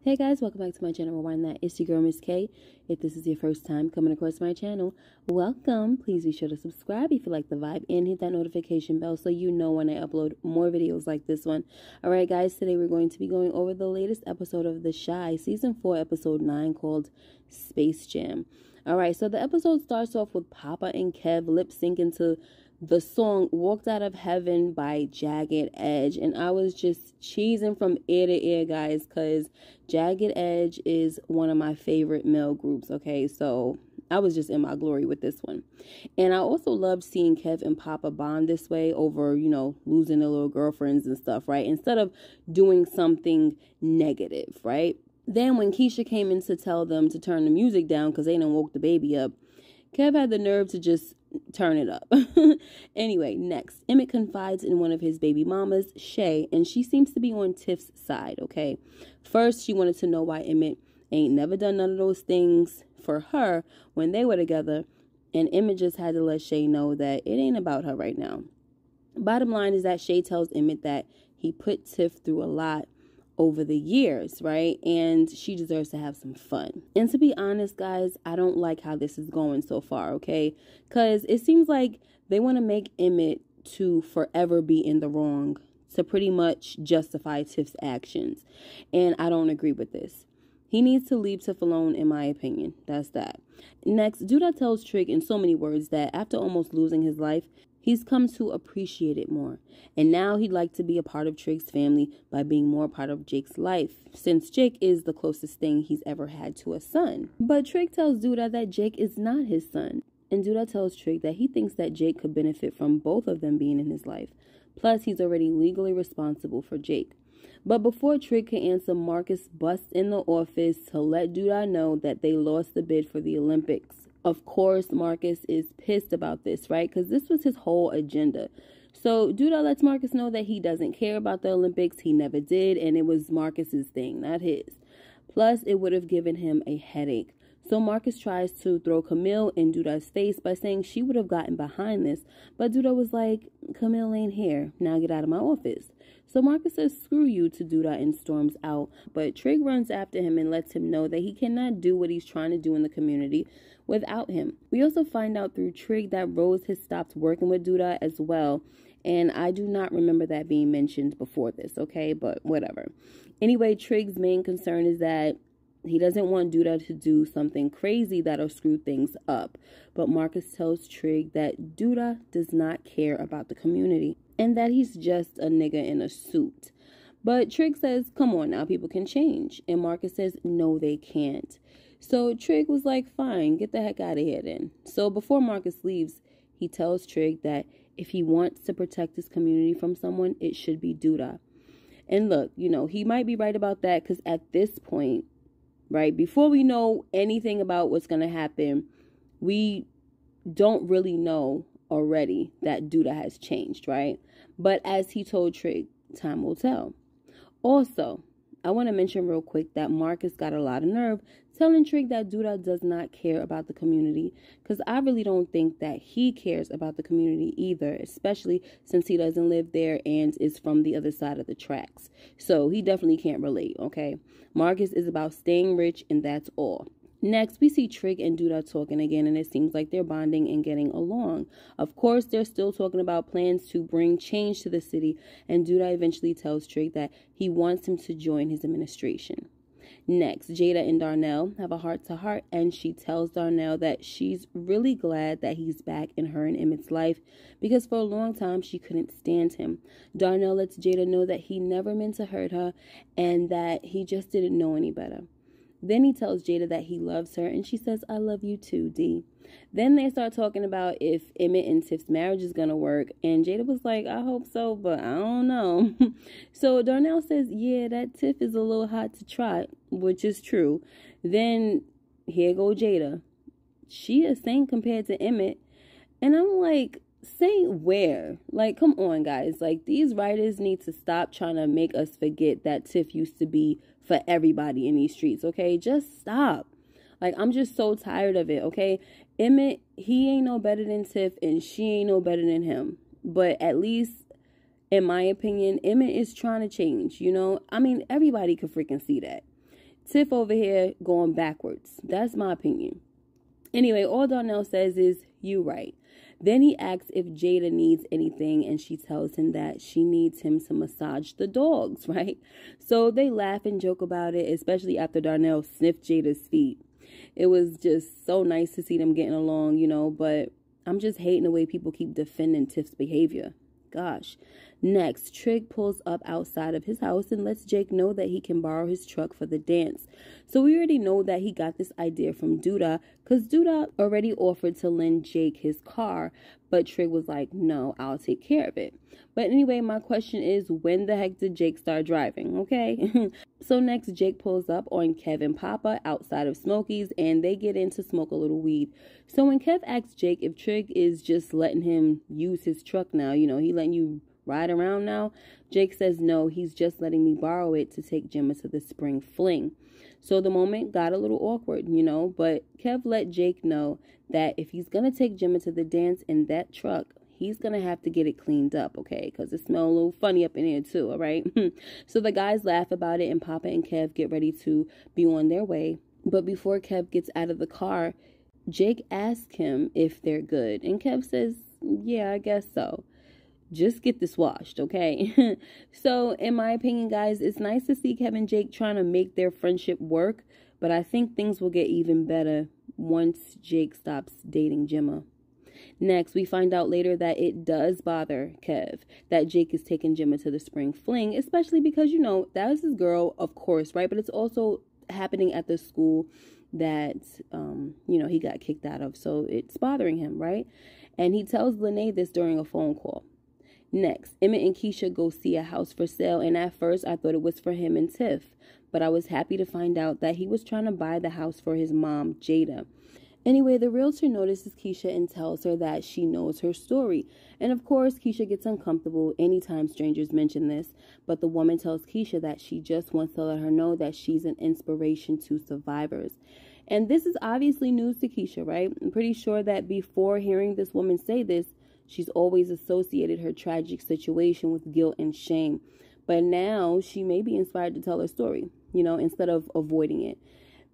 Hey guys, welcome back to my channel. Rewind that. It's your girl Miss K. If this is your first time coming across my channel, welcome. Please be sure to subscribe if you like the vibe and hit that notification bell so you know when I upload more videos like this one. Alright guys, today we're going to be going over the latest episode of The Shy, season 4, episode 9, called Space Jam. Alright, so the episode starts off with Papa and Kev lip syncing to the song Walked Out of Heaven by Jagged Edge, and I was just cheesing from ear to ear, guys, because Jagged Edge is one of my favorite male groups, okay? So I was just in my glory with this one. And I also loved seeing Kev and Papa bond this way over, you know, losing their little girlfriends and stuff, right? Instead of doing something negative, right? Then when Keisha came in to tell them to turn the music down because they done woke the baby up, Kev had the nerve to just turn it up. Anyway, next, Emmett confides in one of his baby mamas, Shay, and she seems to be on Tiff's side, okay? First, she wanted to know why Emmett ain't never done none of those things for her when they were together, and Emmett just had to let Shay know that it ain't about her right now. Bottom line is that Shay tells Emmett that he put Tiff through a lot over the years, right? And she deserves to have some fun. And to be honest, guys, I don't like how this is going so far, okay? Because it seems like they want to make Emmett to forever be in the wrong to pretty much justify Tiff's actions. And I don't agree with this. He needs to leave Tiff alone, in my opinion. That's that. Next, Duda tells Trig in so many words that after almost losing his life, he's come to appreciate it more. And now he'd like to be a part of Trig's family by being more a part of Jake's life, since Jake is the closest thing he's ever had to a son. But Trig tells Duda that Jake is not his son. And Duda tells Trig that he thinks that Jake could benefit from both of them being in his life. Plus, he's already legally responsible for Jake. But before Trig can answer, Marcus busts in the office to let Duda know that they lost the bid for the Olympics. Of course, Marcus is pissed about this, right? Because this was his whole agenda. So Duda lets Marcus know that he doesn't care about the Olympics. He never did, and it was Marcus's thing, not his. Plus, it would have given him a headache. So Marcus tries to throw Camille in Duda's face by saying she would have gotten behind this. But Duda was like, Camille ain't here. Now get out of my office. So Marcus says, screw you to Duda and storms out. But Trig runs after him and lets him know that he cannot do what he's trying to do in the community without him. We also find out through Trig that Rose has stopped working with Duda as well. And I do not remember that being mentioned before this, okay? But whatever. Anyway, Trig's main concern is that he doesn't want Duda to do something crazy that'll screw things up. But Marcus tells Trig that Duda does not care about the community and that he's just a nigga in a suit. But Trig says, come on now, people can change. And Marcus says, no, they can't. So Trig was like, fine, get the heck out of here then. So before Marcus leaves, he tells Trig that if he wants to protect his community from someone, it should be Duda. And look, you know, he might be right about that because at this point, right, before we know anything about what's going to happen, we don't really know already that Duda has changed, right? But as he told Trig, time will tell. Also, I want to mention real quick that Marcus got a lot of nerve telling Trig that Duda does not care about the community, because I really don't think that he cares about the community either, especially since he doesn't live there and is from the other side of the tracks. So he definitely can't relate, okay? Marcus is about staying rich, and that's all. Next, we see Trig and Duda talking again, and it seems like they're bonding and getting along. Of course, they're still talking about plans to bring change to the city, and Duda eventually tells Trig that he wants him to join his administration. Next, Jada and Darnell have a heart-to-heart, and she tells Darnell that she's really glad that he's back in her and Emmett's life because for a long time she couldn't stand him. Darnell lets Jada know that he never meant to hurt her and that he just didn't know any better. Then he tells Jada that he loves her, and she says, I love you too, D. Then they start talking about if Emmett and Tiff's marriage is going to work, and Jada was like, I hope so, but I don't know. So Darnell says, yeah, that Tiff is a little hot to trot, which is true. Then here go Jada. She a saint compared to Emmett, and I'm like, saint where? Like, come on, guys. Like, these writers need to stop trying to make us forget that Tiff used to be for everybody in these streets, okay? Just stop. Like, I'm just so tired of it, okay? Emmett, he ain't no better than Tiff, and she ain't no better than him. But at least, in my opinion, Emmett is trying to change, you know? I mean, everybody could freaking see that. Tiff over here going backwards. That's my opinion. Anyway, all Darnell says is, you right. Then he asks if Jada needs anything, and she tells him that she needs him to massage the dogs, right? So they laugh and joke about it, especially after Darnell sniffed Jada's feet. It was just so nice to see them getting along, you know, but I'm just hating the way people keep defending Tiff's behavior. Gosh. Next, Trig pulls up outside of his house and lets Jake know that he can borrow his truck for the dance. So we already know that he got this idea from Duda, because Duda already offered to lend Jake his car, but Trig was like, no, I'll take care of it. But anyway, my question is, when the heck did Jake start driving, okay? So next, Jake pulls up on Kev and Papa outside of Smokey's, and they get in to smoke a little weed. So when Kev asks Jake if Trig is just letting him use his truck now, you know, he letting you ride around now, Jake says no, he's just letting me borrow it to take Jemma to the Spring-fling. So the moment got a little awkward, you know, but Kev let Jake know that if he's going to take Jemma to the dance in that truck, he's going to have to get it cleaned up, okay, because it smells a little funny up in here too, all right? So the guys laugh about it, and Papa and Kev get ready to be on their way. But before Kev gets out of the car, Jake asks him if they're good, and Kev says, yeah, I guess so. Just get this washed, okay? So, in my opinion, guys, it's nice to see Kev and Jake trying to make their friendship work, but I think things will get even better once Jake stops dating Jemma. Next, we find out later that it does bother Kev that Jake is taking Jemma to the Spring-fling, especially because, you know, that was his girl, of course, right? But it's also happening at the school that, you know, he got kicked out of, so it's bothering him, right? And he tells Lynnae this during a phone call. Next, Emmett and Keisha go see a house for sale, and at first I thought it was for him and Tiff, but I was happy to find out that he was trying to buy the house for his mom, Jada. Anyway, the realtor notices Keisha and tells her that she knows her story. And of course, Keisha gets uncomfortable anytime strangers mention this, but the woman tells Keisha that she just wants to let her know that she's an inspiration to survivors. And this is obviously news to Keisha, right? I'm pretty sure that before hearing this woman say this, she's always associated her tragic situation with guilt and shame. But now she may be inspired to tell her story, you know, instead of avoiding it.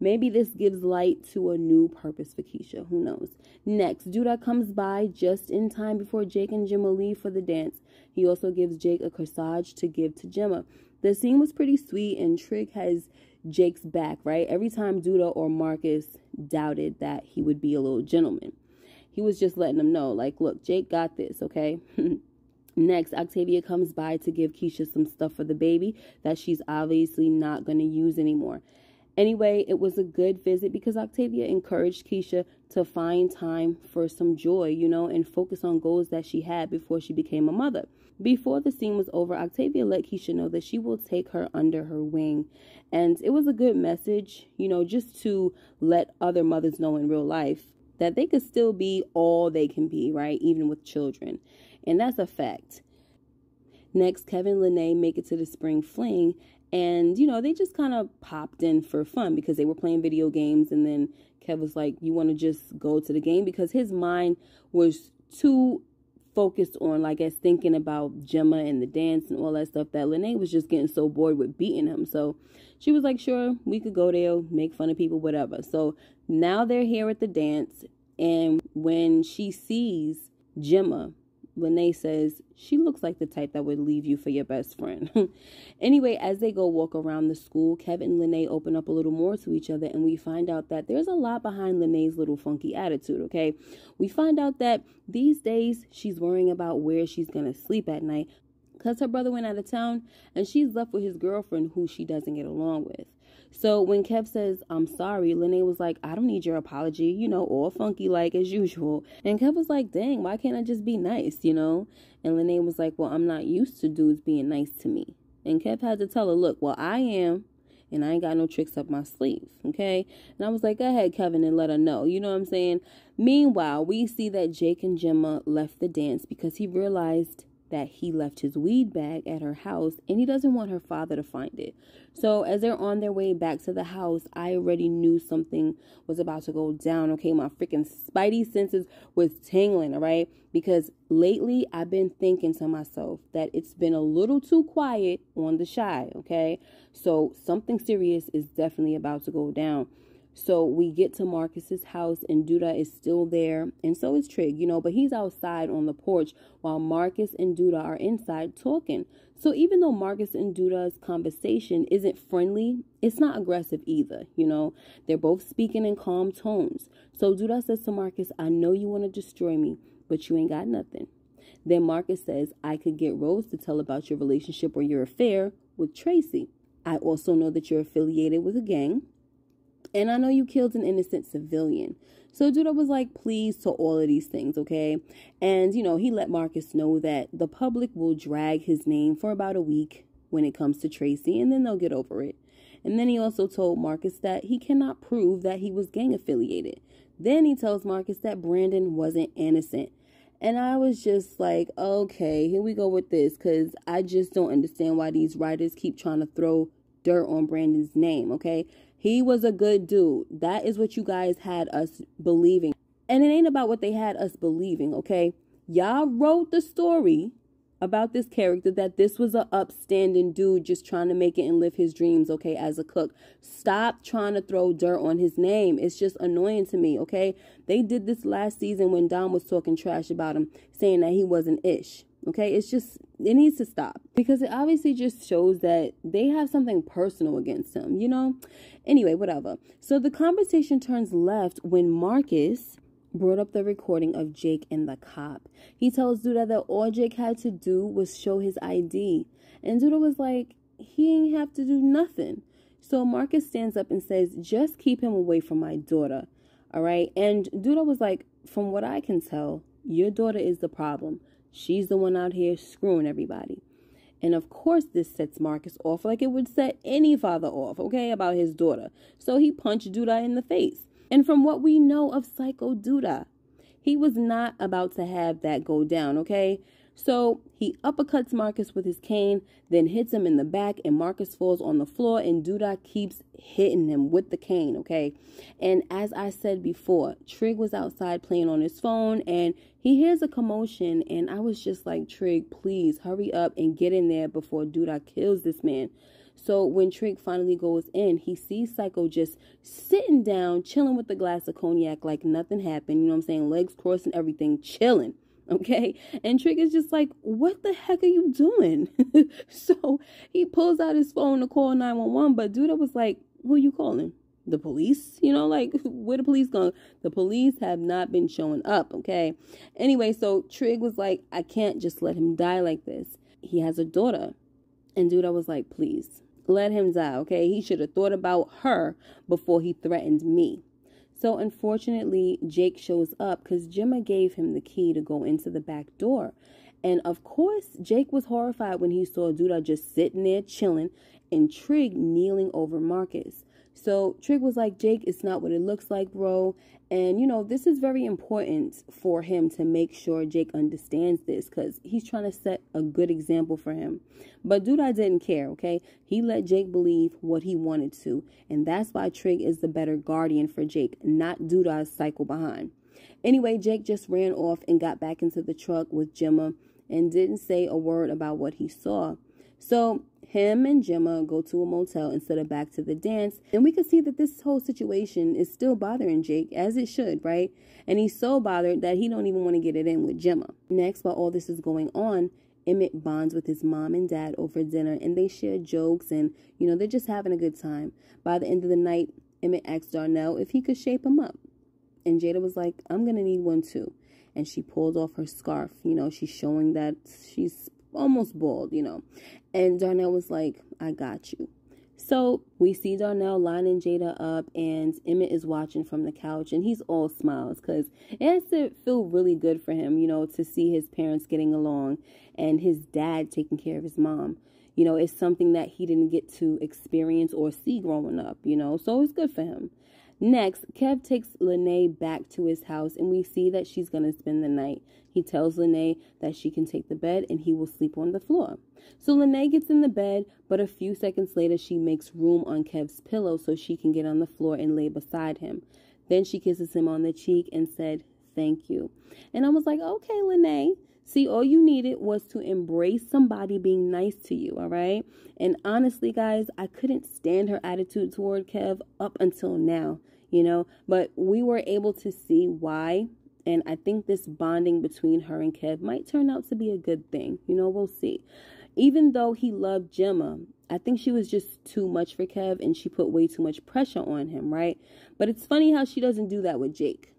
Maybe this gives light to a new purpose for Keisha. Who knows? Next, Duda comes by just in time before Jake and Jemma leave for the dance. He also gives Jake a corsage to give to Jemma. The scene was pretty sweet, and Trig has Jake's back, right? Every time Duda or Marcus doubted that he would be a little gentleman, he was just letting them know, like, look, Jake got this, okay? Next, Octavia comes by to give Keisha some stuff for the baby that she's obviously not going to use anymore. Anyway, it was a good visit because Octavia encouraged Keisha to find time for some joy, you know, and focus on goals that she had before she became a mother. Before the scene was over, Octavia let Keisha know that she will take her under her wing. And it was a good message, you know, just to let other mothers know in real life that they could still be all they can be, right? Even with children. And that's a fact. Next, Kev and Lynnae make it to the Spring-fling. And, you know, they just kind of popped in for fun because they were playing video games. And then Kev was like, you want to just go to the game? Because his mind was too focused on, I guess, thinking about Jemma and the dance and all that stuff that Lynnae was just getting so bored with beating him. So she was like, sure, we could go there, make fun of people, whatever. So now they're here at the dance. And when she sees Jemma, Lynnae says she looks like the type that would leave you for your best friend. Anyway, as they go walk around the school, Kev and Lynnae open up a little more to each other, and we find out that there's a lot behind Lynnae's little funky attitude, okay? We find out that these days she's worrying about where she's going to sleep at night because her brother went out of town, and she's left with his girlfriend who she doesn't get along with. So when Kev says, I'm sorry, Lynnae was like, I don't need your apology, you know, all funky like as usual. And Kev was like, dang, why can't I just be nice, you know? And Lynnae was like, well, I'm not used to dudes being nice to me. And Kev had to tell her, look, well, I am, and I ain't got no tricks up my sleeve, okay? And I was like, go ahead, Kevin, and let her know, you know what I'm saying? Meanwhile, we see that Jake and Jemma left the dance because he realized that he left his weed bag at her house and he doesn't want her father to find it. So as they're on their way back to the house, I already knew something was about to go down, okay? My freaking spidey senses was tingling, all right? Because lately I've been thinking to myself that it's been a little too quiet on the Shy, okay? So something serious is definitely about to go down. So we get to Marcus's house and Duda is still there, and so is Trig, but he's outside on the porch while Marcus and Duda are inside talking. So even though Marcus and Duda's conversation isn't friendly, it's not aggressive either, They're both speaking in calm tones. So Duda says to Marcus, I know you want to destroy me, but you ain't got nothing. Then Marcus says, I could get Rose to tell about your relationship or your affair with Tracy. I also know that you're affiliated with a gang. And I know you killed an innocent civilian. So Duda was like, please to all of these things, okay? And, he let Marcus know that the public will drag his name for about a week when it comes to Tracy, and then they'll get over it. And then he also told Marcus that he cannot prove that he was gang affiliated. Then he tells Marcus that Brandon wasn't innocent. And I was just like, okay, here we go with this, because I just don't understand why these writers keep trying to throw dirt on Brandon's name, okay? He was a good dude. That is what you guys had us believing. And it ain't about what they had us believing, okay? Y'all wrote the story about this character that this was a upstanding dude just trying to make it and live his dreams, okay, as a cook. Stop trying to throw dirt on his name. It's just annoying to me, okay? They did this last season when Dom was talking trash about him, saying that he wasn't ish. Okay, it needs to stop because it obviously just shows that they have something personal against him, Anyway, whatever. So the conversation turns left when Marcus brought up the recording of Jake and the cop. He tells Duda that all Jake had to do was show his ID. And Duda was like, he ain't have to do nothing. So Marcus stands up and says, just keep him away from my daughter. All right. And Duda was like, from what I can tell, your daughter is the problem. She's the one out here screwing everybody. And of course, this sets Marcus off like it would set any father off, okay, about his daughter. So he punched Duda in the face. And from what we know of Psycho Duda, he was not about to have that go down, okay? So he uppercuts Marcus with his cane, then hits him in the back, and Marcus falls on the floor, and Duda keeps hitting him with the cane, okay? And as I said before, Trig was outside playing on his phone, and he hears a commotion, and I was just like, Trig, please hurry up and get in there before Duda kills this man. So when Trig finally goes in, he sees Psycho just sitting down, chilling with a glass of cognac like nothing happened, you know what I'm saying? Legs crossed and everything, chilling. Okay, and Trig is just like, what the heck are you doing? So he pulls out his phone to call 911, but Duda was like, who you calling? The police? Like, where the police going? The police have not been showing up, okay? Anyway, so Trig was like, I can't just let him die like this. He has a daughter. And Duda was like, please, let him die, okay? He should have thought about her before he threatened me. So unfortunately, Jake shows up because Jemma gave him the key to go into the back door. And of course, Jake was horrified when he saw Duda just sitting there chilling and Trig kneeling over Marcus. So Trig was like, Jake, it's not what it looks like, bro. And, this is very important for him to make sure Jake understands this because he's trying to set a good example for him. But Duda didn't care, okay? He let Jake believe what he wanted to. And that's why Trig is the better guardian for Jake, not Duda's cycle behind. Anyway, Jake just ran off and got back into the truck with Jemma and didn't say a word about what he saw. So him and Jemma go to a motel instead of back to the dance. And we can see that this whole situation is still bothering Jake, as it should, right? And he's so bothered that he don't even want to get it in with Jemma. Next, while all this is going on, Emmett bonds with his mom and dad over dinner, and they share jokes, and, they're just having a good time. By the end of the night, Emmett asked Darnell if he could shape him up. And Jada was like, I'm going to need one too. And she pulled off her scarf. She's showing that she's almost bald, And Darnell was like, I got you. So we see Darnell lining Jada up, and Emmett is watching from the couch, and he's all smiles because it has to feel really good for him, to see his parents getting along and his dad taking care of his mom. It's something that he didn't get to experience or see growing up, so it's good for him. Next, Kev takes Lynnae back to his house, and we see that she's going to spend the night. He tells Lynnae that she can take the bed and he will sleep on the floor. So Lynnae gets in the bed, but a few seconds later, she makes room on Kev's pillow so she can get on the floor and lay beside him. Then she kisses him on the cheek and said, "Thank you." And I was like, okay, Lynnae. See, all you needed was to embrace somebody being nice to you, all right? And honestly, guys, I couldn't stand her attitude toward Kev up until now, you know? But we were able to see why. And I think this bonding between her and Kev might turn out to be a good thing. You know, we'll see. Even though he loved Jemma, I think she was just too much for Kev and she put way too much pressure on him, right? But it's funny how she doesn't do that with Jake.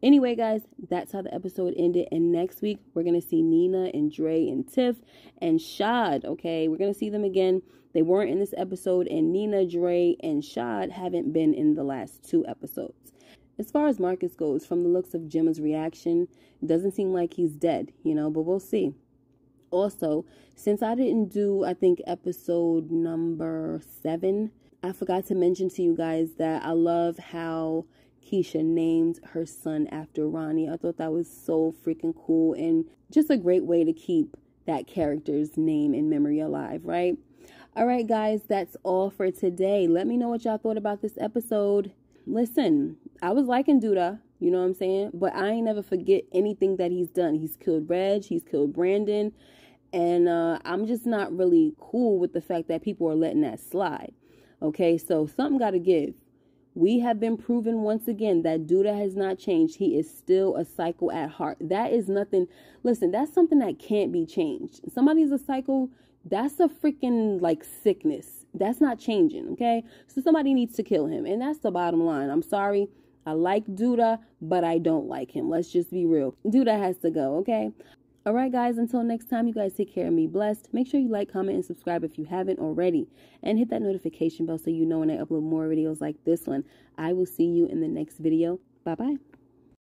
Anyway, guys, that's how the episode ended. And next week, we're going to see Nina and Dre and Tiff and Shad, okay? We're going to see them again. They weren't in this episode, and Nina, Dre, and Shad haven't been in the last 2 episodes. As far as Marcus goes, from the looks of Jemma's reaction, it doesn't seem like he's dead, you know, but we'll see. Also, since I didn't do, I think, episode number 7, I forgot to mention to you guys that I love how Keisha named her son after Ronnie. I thought that was so freaking cool and just a great way to keep that character's name and memory alive, right? All right, guys, that's all for today. Let me know what y'all thought about this episode. Listen, I was liking Duda, you know what I'm saying? But I ain't never forget anything that he's done. He's killed Reg, he's killed Brandon, and I'm just not really cool with the fact that people are letting that slide. Okay, so something got to give. We have been proven once again that Duda has not changed. He is still a psycho at heart. That is nothing. Listen, that's something that can't be changed. Somebody's a psycho. That's a freaking like sickness. That's not changing. Okay. So somebody needs to kill him. And that's the bottom line. I'm sorry. I like Duda, but I don't like him. Let's just be real. Duda has to go. Okay. All right, guys, until next time, you guys take care and be blessed. Make sure you like, comment, and subscribe if you haven't already. And hit that notification bell so you know when I upload more videos like this one. I will see you in the next video. Bye-bye.